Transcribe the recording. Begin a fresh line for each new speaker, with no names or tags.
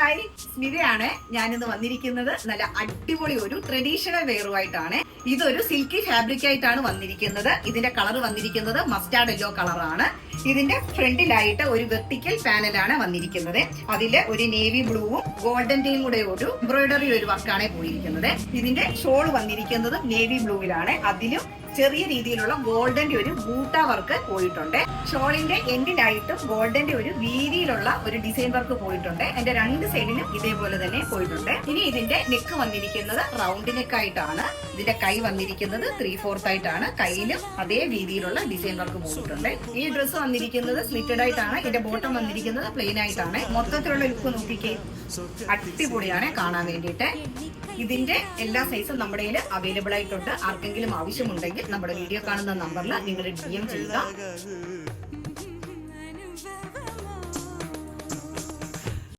Hi, സ്മിതയാണ്. ഞാനിന്ന് വന്നിരിക്കുന്നത് നല്ല അടിപൊളി ഒരു ട്രഡീഷണൽ വെയറുമായിട്ടാണ്. ഇതൊരു സിൽക്കി ഫാബ്രിക് ആയിട്ടാണ് വന്നിരിക്കുന്നത്. ഇതിന്റെ കളർ വന്നിരിക്കുന്നത് മസ്റ്റാർഡ് യെല്ലോ കളറാണ്. ഇതിന്റെ ഫ്രണ്ടിലായിട്ട് ഒരു വെർട്ടിക്കൽ പാനലാണ് വന്നിരിക്കുന്നത്. അതില് ഒരു നേവി ബ്ലൂവും ഗോൾഡന്റെയും കൂടെ ഒരു എംബ്രോയിഡറി ഒരു വർക്കാണ് പോയിരിക്കുന്നത്. ഇതിന്റെ ഷോൾ വന്നിരിക്കുന്നത് നേവി ബ്ലൂവിലാണ്. അതിലും ചെറിയ രീതിയിലുള്ള ഗോൾഡന്റെ ഒരു ബൂട്ട വർക്ക് പോയിട്ടുണ്ട്. ഷോളിന്റെ എൻഡിലായിട്ടും ഗോൾഡന്റെ ഒരു വീതിയിലുള്ള ഒരു ഡിസൈൻ വർക്ക് പോയിട്ടുണ്ട്. എന്റെ രണ്ട് സൈഡിലും ഇതേപോലെ തന്നെ പോയിട്ടുണ്ട്. ഇനി ഇതിന്റെ നെക്ക് വന്നിരിക്കുന്നത് റൗണ്ട് നെക്ക് ആയിട്ടാണ്. ഇതിന്റെ കൈ വന്നിരിക്കുന്നത് 3/4 ആയിട്ടാണ്. കയ്യിലും അതേ രീതിയിലുള്ള ഡിസൈൻ വർക്ക് പോയിട്ടുണ്ട്. ഈ ഡ്രസ്സ് വന്നിരിക്കുന്നത് സ്ലിറ്റഡ് ആയിട്ടാണ്. ഇതിന്റെ ബോട്ടം വന്നിരിക്കുന്നത് പ്ലെയിൻ ആയിട്ടാണ്. മൊത്തത്തിലുള്ള ലുക്ക് നോക്കിക്കേ, അടിപൊളിയാണ് കാണാൻ വേണ്ടിയിട്ട്. ഇതിന്റെ എല്ലാ സൈസും നമ്മുടെ കയ്യിൽ അവൈലബിൾ ആയിട്ടുണ്ട്. ആർക്കെങ്കിലും ആവശ്യമുണ്ടെങ്കിൽ നമ്മുടെ വീഡിയോ കാണുന്ന നമ്പറിൽ നിങ്ങൾ DM ചെയ്യുക.